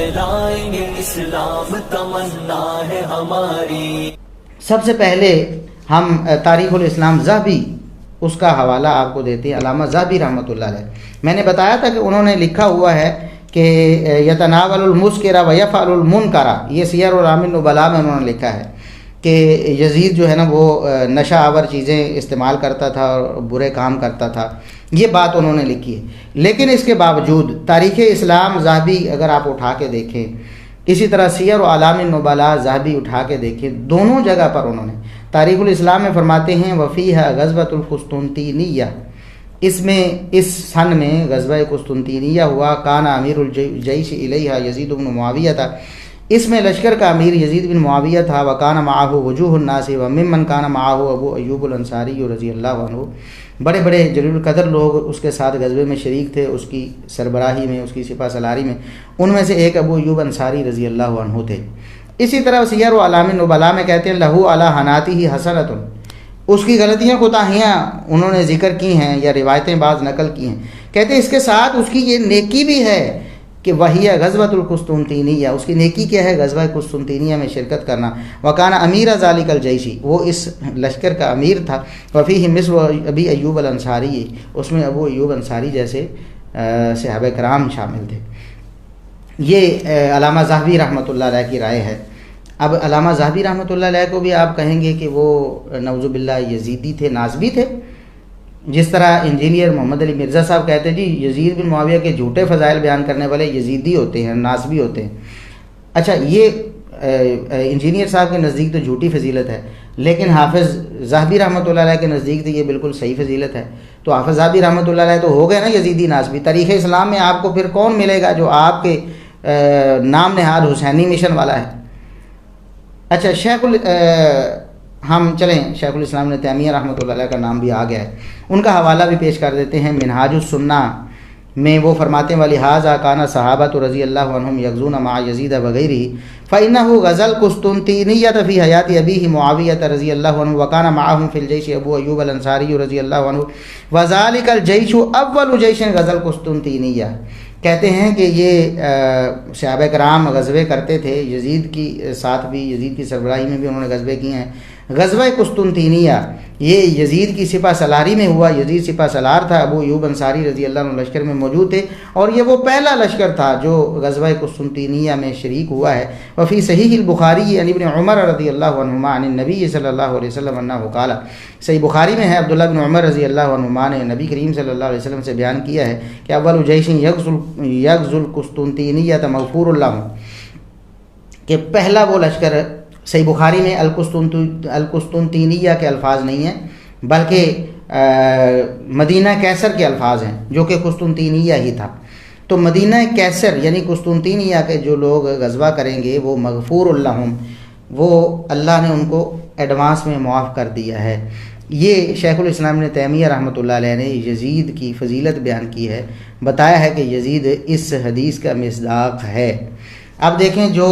لہرائیں گے اسلام تمنا ہے ہماری۔ سب سے پہلے ہم تاریخ الاسلام ذہبی اس کا حوالہ آپ کو دیتے ہیں، علامہ ذہبی رحمۃ اللہ علیہ۔ میں نے بتایا تھا کہ انہوں نے لکھا ہوا ہے کہ یتناول المسکر و یفعل المنکر، یہ سیر اعلام النبلاء میں انہوں نے لکھا ہے کہ یزید جو ہے نا وہ نشہ آور چیزیں استعمال کرتا تھا اور برے کام کرتا تھا، یہ بات انہوں نے لکھی ہے۔ لیکن اس کے باوجود تاریخ اسلام ذہبی اگر آپ اٹھا کے دیکھیں، اسی طرح سیر اعلام النبلاء ذہبی اٹھا کے دیکھیں، دونوں جگہ پر انہوں نے تاریخ الاسلام میں فرماتے ہیں وفیہ غزوۃ القسطنطینیہ، اس میں اس سن میں غزوہ قسطنطینیہ ہوا، کان امیر الجیش الیہا یزید بن معاویہ تھا، اس میں لشکر کا امیر یزید بن معاویہ تھا، وکان معہ وجوہ الناس وممن کان معہ ابو ایوب الانصاری رضی اللہ عنہ، بڑے بڑے جلیل القدر لوگ اس کے ساتھ غزوے میں شریک تھے، اس کی سربراہی میں، اس کی سپہ سالاری میں، ان میں سے ایک ابو ایوب انصاری رضی اللہ عنہ تھے۔ اسی طرح سیر و اعلام النبلاء میں کہتے ہیں لہو علی حناتہ حسنۃ، اس کی غلطیاں کوتاہیاں انہوں نے ذکر کی ہیں یا روایتیں بعض نقل کی ہیں، کہتے ہیں اس کے ساتھ اس کی یہ نیکی بھی ہے کہ وہی غزوۃ القسطنطینیہ، اس کی نیکی کیا ہے؟ غزوہ قسطنطینیہ میں شرکت کرنا، وکان امیر ذالک الجیشی، وہ اس لشکر کا امیر تھا، وفیہ مثل ابی ایوب الانصاری، اس میں ابو ایوب انصاری جیسے صحابہ کرام شامل تھے۔ یہ علامہ ذہبی رحمۃ اللہ علیہ کی رائے ہے۔ اب علامہ ذہبی رحمۃ اللہ علیہ کو بھی آپ کہیں گے کہ وہ نعوذ باللہ یزیدی تھے، ناسبی تھے، جس طرح انجینئر محمد علی مرزا صاحب کہتے ہیں جی یزید بن معاویہ کے جھوٹے فضائل بیان کرنے والے یزیدی ہوتے ہیں، ناسبی ہوتے ہیں۔ اچھا، یہ انجینئر صاحب کے نزدیک تو جھوٹی فضیلت ہے، لیکن حافظ ذہبی رحمۃ اللہ علیہ کے نزدیک تو یہ بالکل صحیح فضیلت ہے۔ تو حافظ ذہبی رحمۃ اللہ علیہ تو ہو گئے نا یزیدی ناسبی۔ تاریخ اسلام میں آپ کو پھر کون ملے گا جو آپ کے نام نہاد حسینی مشن والا ہے؟ اچھا، ہم چلیں شیخ الاسلام ابن تیمیہ رحمۃ اللہ علیہ کا نام بھی آ گیا ہے، ان کا حوالہ بھی پیش کر دیتے ہیں۔ منہاج السنہ میں وہ فرماتے ہیں وَلِهَذَا كَانَ الصَّحَابَةُ رضی اللہ عنہم یغزون مع یزید وغیرہ فإنه غزا القسطنطینیہ فی حیات ابیہ معاویہ رضی اللہ عنہ وكان معهم في الجيش ابو ایوب الانصاری رضی اللہ عنہ وذلك الجيش اول جيش غزا القسطنطینیہ۔ کہتے ہیں کہ یہ صحابہ کرام غزوے کرتے تھے، یزید کی ساتھ بھی، یزید کی سربراہی میں بھی انہوں نے غزوے کیے ہیں۔ غزوہ قسطنطینیہ یہ یزید کی سپہ سالاری میں ہوا، یزید سپہ سالار تھا، ابو ایوب انصاری رضی اللہ عنہ لشکر میں موجود تھے، اور یہ وہ پہلا لشکر تھا جو غزوہ قسطنطینیہ میں شریک ہوا ہے۔ وفی صحیح البخاری عن ابن عمر رضی اللہ عنہما عن النبی صلی اللہ علیہ وسلم انہ قال، صحیح بخاری میں ہے عبداللہ بن عمر رضی اللہ عنہما نے نبی کریم صلی اللہ علیہ وسلم سے بیان کیا ہے کہ اول جیش یغزو القسطنطینیہ مغفور اللہ، کہ پہلا وہ لشکر، صحیح بخاری میں القسطنطینیہ کے الفاظ نہیں ہیں بلکہ مدینہ کیسر کے الفاظ ہیں، جو کہ قسطنطینیہ ہی تھا۔ تو مدینہ کیسر یعنی قسطنطینیہ کے جو لوگ غزوہ کریں گے وہ مغفور اللہم، وہ اللہ نے ان کو ایڈوانس میں معاف کر دیا ہے۔ یہ شیخ الاسلام ابن تیمیہ رحمۃ اللہ علیہ نے یزید کی فضیلت بیان کی ہے، بتایا ہے کہ یزید اس حدیث کا مصداق ہے۔ اب دیکھیں جو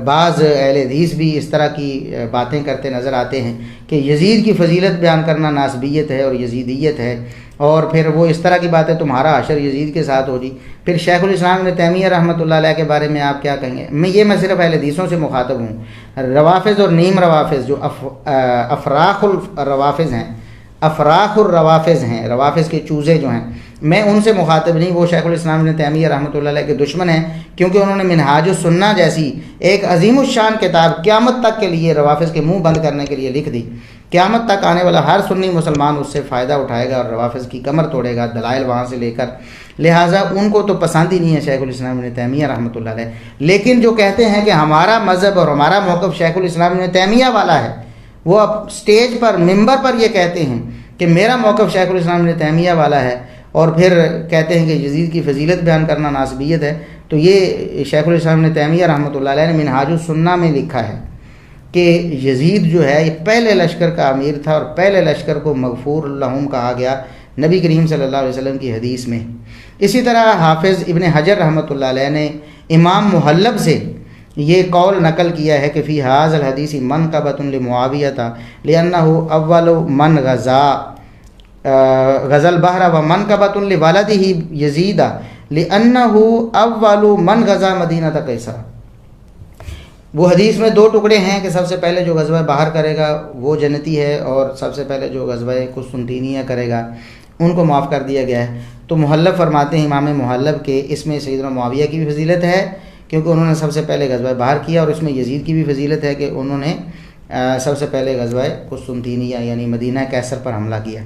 بعض اہل حدیث بھی اس طرح کی باتیں کرتے نظر آتے ہیں کہ یزید کی فضیلت بیان کرنا ناسبیت ہے اور یزیدیت ہے، اور پھر وہ اس طرح کی باتیں تمہارا حشر یزید کے ساتھ ہو جی، پھر شیخ الاسلام ابن تیمیہ رحمۃ اللہ علیہ کے بارے میں آپ کیا کہیں گے؟ میں صرف اہل حدیثوں سے مخاطب ہوں۔ روافظ اور نیم روافظ جو افراخ الروافظ ہیں، افراخ الروافظ ہیں، روافظ کے چوزے جو ہیں، میں ان سے مخاطب نہیں، وہ شیخ الاسلام ابن تیمیہ رحمۃ اللہ علیہ کے دشمن ہیں، کیونکہ انہوں نے منہاج السنہ جیسی ایک عظیم الشان کتاب قیامت تک کے لیے روافظ کے منہ بند کرنے کے لیے لکھ دی۔ قیامت تک آنے والا ہر سنی مسلمان اس سے فائدہ اٹھائے گا اور روافظ کی کمر توڑے گا، دلائل وہاں سے لے کر، لہٰذا ان کو تو پسند ہی نہیں ہے شیخ الاسلام ابن تیمیہ رحمۃ اللہ علیہ۔ لیکن جو کہتے ہیں کہ ہمارا مذہب اور ہمارا موقف شیخ الاسلام ابن تیمیہ والا ہے، وہ اب اسٹیج پر، ممبر پر یہ کہتے ہیں کہ میرا موقف شیخ الاسلام ابن تیمیہ والا ہے، اور پھر کہتے ہیں کہ یزید کی فضیلت بیان کرنا ناسبیت ہے، تو یہ شیخ الاسلام ابن تیمیہ رحمۃ اللہ علیہ نے منہاج السنہ میں لکھا ہے کہ یزید جو ہے یہ پہلے لشکر کا امیر تھا، اور پہلے لشکر کو مغفور اللہم کہا گیا نبی کریم صلی اللہ علیہ وسلم کی حدیث میں۔ اسی طرح حافظ ابن حجر رحمۃ اللہ علیہ نے امام محلب سے یہ قول نقل کیا ہے کہ فی ھذا الحدیث منقبۃ لمعاویہ لأنہ اول من غزا البحر ومنقبۃ لولدہ یزید لِأَنَّهُ أَوَّلُ مَنْ غَزَا مَدِينَةَ قَيْصَرَ۔ وہ حدیث میں دو ٹکڑے ہیں کہ سب سے پہلے جو غزوہ باہر کرے گا وہ جنتی ہے، اور سب سے پہلے جو غزوہ قسطنطینیہ کرے گا ان کو معاف کر دیا گیا ہے۔ تو محلب فرماتے ہیں امام محلب کے اس میں سیدنا معاویہ کی بھی فضیلت ہے کیونکہ انہوں نے سب سے پہلے غزوہ باہر کیا، اور اس میں یزید کی بھی فضیلت ہے کہ انہوں نے سب سے پہلے غزوہ قسطنطینیہ یعنی مدینہ قیصر پر حملہ کیا۔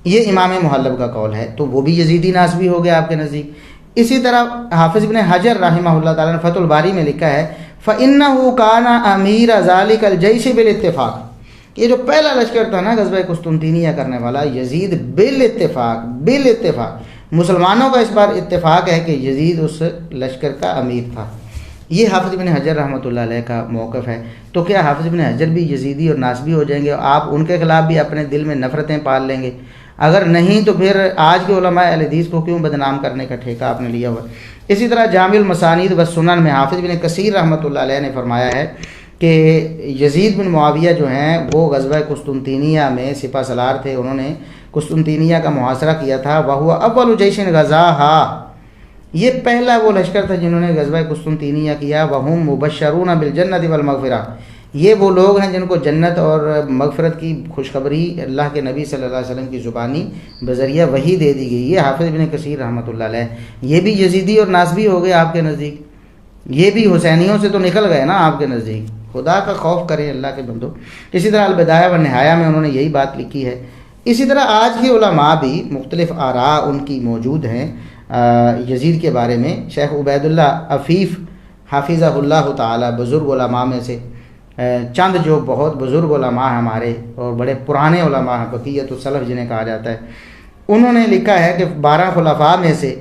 یہ امام محلب کا قول ہے، تو وہ بھی یزیدی ناسبی ہو گیا آپ کے نزدیک۔ اسی طرح حافظ ابن حجر رحمہ اللہ تعالیٰ نے فتح الباری میں لکھا ہے فَإِنَّهُ كَانَ أَمِيرَ ذَلِكَ الْجَيْشِ بِالْاتِّفَاق، یہ جو پہلا لشکر تھا نا غزوہ قسطنطینیہ کرنے والا، یزید بالاتفاق مسلمانوں کا اس بار اتفاق ہے کہ یزید اس لشکر کا امیر تھا۔ یہ حافظ ابن حجر رحمۃ اللہ علیہ کا موقف ہے۔ تو کیا حافظ ابن حجر بھی یزیدی اور ناسبی ہو جائیں گے اور آپ ان کے خلاف بھی اپنے دل میں نفرتیں پال لیں گے؟ اگر نہیں تو پھر آج کے علماء اہل حدیث کو کیوں بدنام کرنے کا ٹھیکہ آپ نے لیا ہوا؟ اسی طرح جامع المسانید والسنن میں حافظ ابن کثیر رحمۃ اللہ علیہ نے فرمایا ہے کہ یزید بن معاویہ جو ہیں وہ غزوہ قسطنطینیہ میں سپہ سالار تھے، انہوں نے قسطنطینیہ کا محاصرہ کیا تھا۔ وَهُوَ أَوَّلُ جَيْشٍ غَزَاهَا، یہ پہلا وہ لشکر تھا جنہوں نے غزوہ قسطنطینیہ کیا۔ وَهُمْ مُبَشَّرُونَ بِالْجَنَّةِ وَالْمَغْفِرَةِ، یہ وہ لوگ ہیں جن کو جنت اور مغفرت کی خوشخبری اللہ کے نبی صلی اللہ علیہ وسلم کی زبانی بذریعہ وحی دے دی گئی۔ یہ حافظ ابن کثیر رحمۃ اللہ علیہ، یہ بھی یزیدی اور ناسبی ہو گئے آپ کے نزدیک، یہ بھی حسینیوں سے تو نکل گئے نا آپ کے نزدیک۔ خدا کا خوف کریں اللہ کے بندو۔ اسی طرح البدایہ والنہایہ میں انہوں نے یہی بات لکھی ہے۔ اسی طرح آج کے علماء بھی مختلف آراء ان کی موجود ہیں یزید کے بارے میں۔ شیخ عبید اللہ عفیف حافظہ اللہ تعالی بزرگ علماء میں سے چند جو بہت بزرگ علماء ہیں ہمارے اور بڑے پرانے علماء ہیں، بقیت السلف جنہیں کہا جاتا ہے، انہوں نے لکھا ہے کہ 12 خلفاء میں سے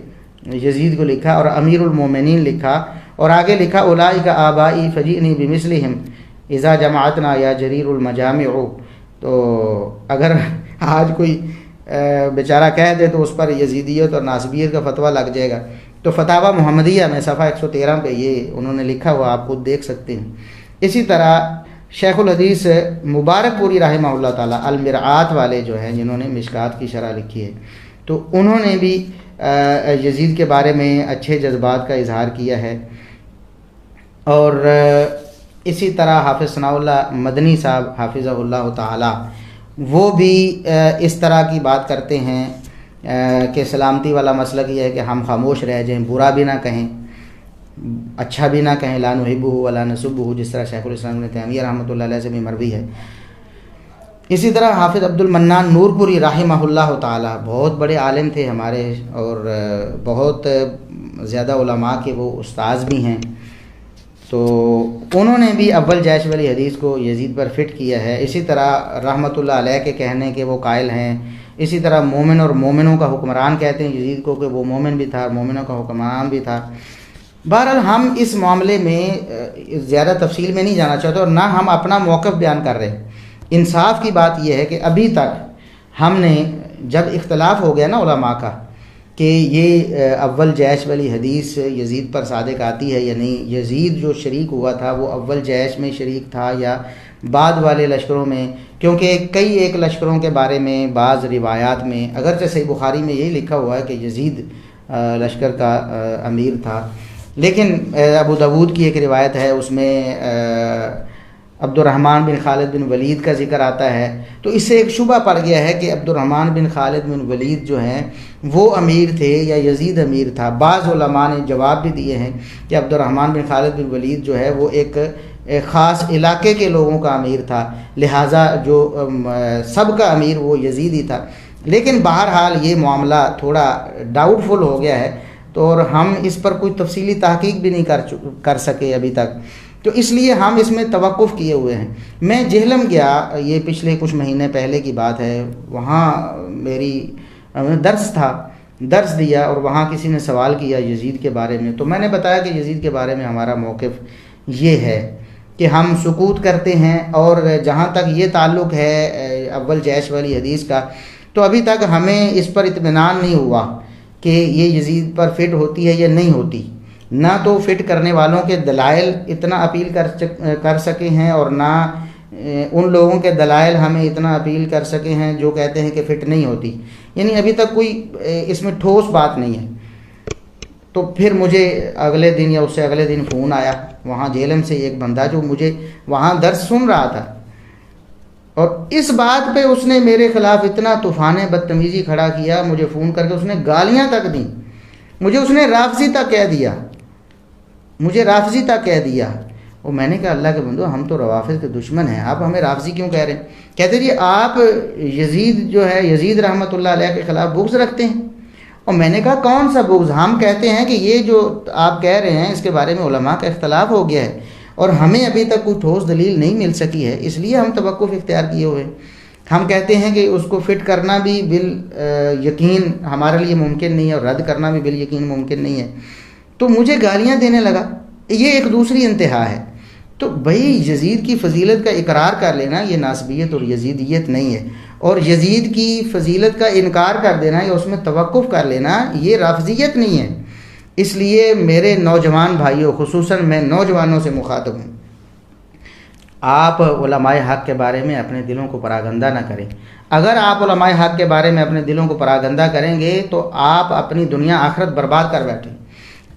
یزید کو لکھا اور امیر المومنین لکھا، اور آگے لکھا اولئک آبائی فجئنی بمثلہم اذا جمعتنا یا جریر المجامع۔ تو اگر آج کوئی بیچارہ کہہ دے تو اس پر یزیدیت اور ناسبیت کا فتویٰ لگ جائے گا۔ تو فتاوی محمدیہ میں صفحہ 113 پہ یہ انہوں نے لکھا ہوا، آپ خود دیکھ سکتے ہیں۔ اسی طرح شیخ الحدیث مبارک پوری رحمہ اللہ تعالیٰ المرآت والے جو ہیں جنہوں نے مشکات کی شرح لکھی ہے، تو انہوں نے بھی یزید کے بارے میں اچھے جذبات کا اظہار کیا ہے۔ اور اسی طرح حافظ ثناء اللہ مدنی صاحب حافظہ اللہ تعالیٰ وہ بھی اس طرح کی بات کرتے ہیں کہ سلامتی والا مسلک یہ ہے کہ ہم خاموش رہ جائیں، برا بھی نہ کہیں، اچھا بھی نہ کہیں، لا نحبہ ولا نسبہ، جس طرح شیخ الاسلام ابن تیمیہ رحمۃ اللہ علیہ سے بھی مروی ہے۔ اسی طرح حافظ عبد المنان نور پوری رحمہ اللہ تعالیٰ بہت بڑے عالم تھے ہمارے، اور بہت زیادہ علماء کے وہ استاذ بھی ہیں، تو انہوں نے بھی اول جیش والی حدیث کو یزید پر فٹ کیا ہے۔ اسی طرح رحمۃ اللہ علیہ کے کہنے کے وہ قائل ہیں۔ اسی طرح مومن اور مومنوں کا حکمران کہتے ہیں یزید کو کہ وہ مومن بھی تھا، مومنوں کا حکمران بھی تھا۔ بہرحال ہم اس معاملے میں زیادہ تفصیل میں نہیں جانا چاہتے اور نہ ہم اپنا موقف بیان کر رہے۔ انصاف کی بات یہ ہے کہ ابھی تک ہم نے جب اختلاف ہو گیا نا علماء کا کہ یہ اول جیش والی حدیث یزید پر صادق آتی ہے یا نہیں، یزید جو شریک ہوا تھا وہ اول جیش میں شریک تھا یا بعد والے لشکروں میں، کیونکہ کئی ایک لشکروں کے بارے میں بعض روایات میں اگرچہ صحیح بخاری میں یہی لکھا ہوا ہے کہ یزید لشکر کا امیر تھا، لیکن ابو داود کی ایک روایت ہے اس میں عبد الرحمن بن خالد بن ولید کا ذکر آتا ہے، تو اس سے ایک شبہ پڑ گیا ہے کہ عبد الرحمن بن خالد بن ولید جو ہیں وہ امیر تھے یا یزید امیر تھا۔ بعض علماء نے جواب بھی دیے ہیں کہ عبد الرحمن بن خالد بن ولید جو ہے وہ ایک خاص علاقے کے لوگوں کا امیر تھا، لہٰذا جو سب کا امیر وہ یزید ہی تھا۔ لیکن بہرحال یہ معاملہ تھوڑا ڈاؤٹ فل ہو گیا ہے، تو اور ہم اس پر کوئی تفصیلی تحقیق بھی نہیں کر سکے ابھی تک، تو اس لیے ہم اس میں توقف کیے ہوئے ہیں۔ میں جہلم گیا، یہ پچھلے کچھ مہینے پہلے کی بات ہے، وہاں میری درس تھا، درس دیا اور وہاں کسی نے سوال کیا یزید کے بارے میں، تو میں نے بتایا کہ یزید کے بارے میں ہمارا موقف یہ ہے کہ ہم سکوت کرتے ہیں، اور جہاں تک یہ تعلق ہے اول جیش والی حدیث کا، تو ابھی تک ہمیں اس پر اطمینان نہیں ہوا کہ یہ یزید پر فٹ ہوتی ہے یا نہیں ہوتی، نہ تو فٹ کرنے والوں کے دلائل اتنا اپیل کر سکے ہیں اور نہ ان لوگوں کے دلائل ہمیں اتنا اپیل کر سکے ہیں جو کہتے ہیں کہ فٹ نہیں ہوتی، یعنی ابھی تک کوئی اس میں ٹھوس بات نہیں ہے۔ تو پھر مجھے اگلے دن یا اس سے اگلے دن فون آیا وہاں جیلم سے ایک بندہ جو مجھے وہاں درس سن رہا تھا، اور اس بات پہ اس نے میرے خلاف اتنا طوفان بدتمیزی کھڑا کیا، مجھے فون کر کے اس نے گالیاں تک دیں، مجھے اس نے رافضی تک کہہ دیا، مجھے رافضی تک کہہ دیا۔ اور میں نے کہا اللہ کے بندو، ہم تو روافض کے دشمن ہیں، آپ ہمیں رافضی کیوں کہہ رہے ہیں؟ کہتے جی آپ یزید جو ہے، یزید رحمۃ اللہ علیہ کے خلاف بغض رکھتے ہیں۔ اور میں نے کہا کون سا بغض؟ ہم کہتے ہیں کہ یہ جو آپ کہہ رہے ہیں اس کے بارے میں علماء کا اختلاف ہو گیا ہے اور ہمیں ابھی تک کوئی ٹھوس دلیل نہیں مل سکی ہے، اس لیے ہم توقف اختیار کیے ہوئے۔ ہم کہتے ہیں کہ اس کو فٹ کرنا بھی یقین ہمارے لیے ممکن نہیں ہے اور رد کرنا بھی یقین ممکن نہیں ہے۔ تو مجھے گالیاں دینے لگا، یہ ایک دوسری انتہا ہے۔ تو بھائی یزید کی فضیلت کا اقرار کر لینا یہ ناسبیت اور یزیدیت نہیں ہے، اور یزید کی فضیلت کا انکار کر دینا یا اس میں توقف کر لینا یہ رافضیت نہیں ہے۔ اس لیے میرے نوجوان بھائیوں، خصوصاً میں نوجوانوں سے مخاطب ہوں، آپ علماء حق کے بارے میں اپنے دلوں کو پراگندہ نہ کریں۔ اگر آپ علماء حق کے بارے میں اپنے دلوں کو پراگندہ کریں گے تو آپ اپنی دنیا آخرت برباد کر بیٹھیں،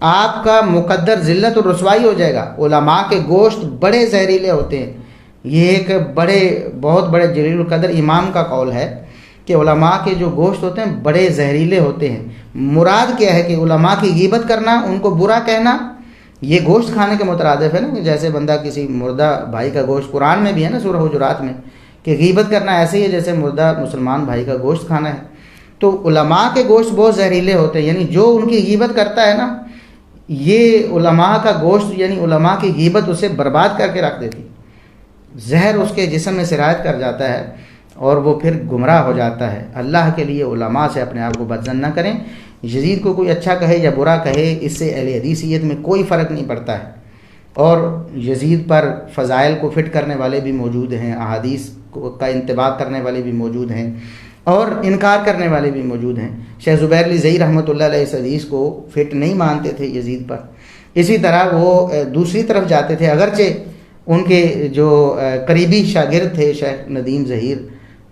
آپ کا مقدر ذلت اور رسوائی ہو جائے گا۔ علماء کے گوشت بڑے زہریلے ہوتے ہیں، یہ ایک بہت بڑے جلیل القدر امام کا قول ہے کہ علماء کے جو گوشت ہوتے ہیں بڑے زہریلے ہوتے ہیں۔ مراد کیا ہے کہ علماء کی غیبت کرنا، ان کو برا کہنا، یہ گوشت کھانے کے مترادف ہے نا، کہ جیسے بندہ کسی مردہ بھائی کا گوشت، قرآن میں بھی ہے نا سورہ حجرات میں، کہ غیبت کرنا ایسے ہی ہے جیسے مردہ مسلمان بھائی کا گوشت کھانا ہے۔ تو علماء کے گوشت بہت زہریلے ہوتے ہیں، یعنی جو ان کی غیبت کرتا ہے نا، یہ علماء کا گوشت یعنی علماء کی غیبت اسے برباد کر کے رکھ دیتی، زہر اس کے جسم میں سرایت کر جاتا ہے اور وہ پھر گمراہ ہو جاتا ہے۔ اللہ کے لیے علماء سے اپنے آپ کو بدظن نہ کریں۔ یزید کو کوئی اچھا کہے یا برا کہے، اس سے اہل حدیثیت میں کوئی فرق نہیں پڑتا ہے، اور یزید پر فضائل کو فٹ کرنے والے بھی موجود ہیں، احادیث کا انتباق کرنے والے بھی موجود ہیں اور انکار کرنے والے بھی موجود ہیں۔ شیخ زبیر علی زئی رحمۃ اللہ علیہ اس حدیث کو فٹ نہیں مانتے تھے یزید پر، اسی طرح وہ دوسری طرف جاتے تھے، اگرچہ ان کے جو قریبی شاگرد تھے شیخ ندیم ظہیر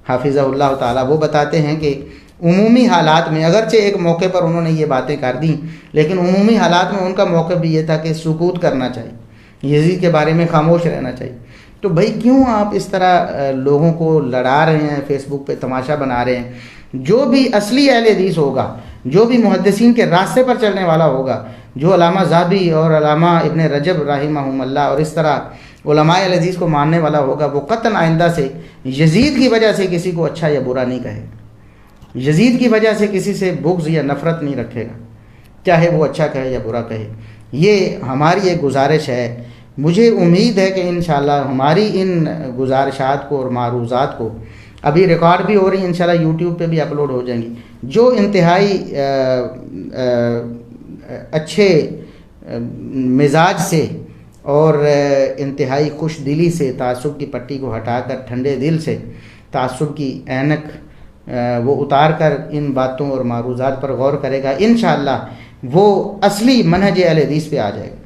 حافظہ اللہ تعالیٰ، وہ بتاتے ہیں کہ عمومی حالات میں، اگرچہ ایک موقع پر انہوں نے یہ باتیں کر دیں، لیکن عمومی حالات میں ان کا موقع بھی یہ تھا کہ سکوت کرنا چاہیے، یزید کے بارے میں خاموش رہنا چاہیے۔ تو بھائی کیوں آپ اس طرح لوگوں کو لڑا رہے ہیں، فیس بک پہ تماشا بنا رہے ہیں؟ جو بھی اصلی اہل حدیث ہوگا، جو بھی محدثین کے راستے پر چلنے والا ہوگا، جو علامہ ذہبی اور علامہ ابن رجب رحمہم اللہ اور اس طرح علماء اہل حدیث کو ماننے والا ہوگا، وہ قطعاً آئندہ سے یزید کی وجہ سے کسی کو اچھا یا برا نہیں کہے، یزید کی وجہ سے کسی سے بغض یا نفرت نہیں رکھے گا، چاہے وہ اچھا کہے یا برا کہے۔ یہ ہماری ایک گزارش ہے۔ مجھے امید ہے کہ انشاءاللہ ہماری ان گزارشات کو اور معروضات کو، ابھی ریکارڈ بھی ہو رہی ہیں، انشاءاللہ یوٹیوب پہ بھی اپلوڈ ہو جائیں گی، جو انتہائی اچھے مزاج سے اور انتہائی خوش دلی سے تعصب کی پٹی کو ہٹا کر ٹھنڈے دل سے تعصب کی اینک وہ اتار کر ان باتوں اور معروضات پر غور کرے گا، انشاءاللہ وہ اصلی منہج اہل حدیث پہ آ جائے گا۔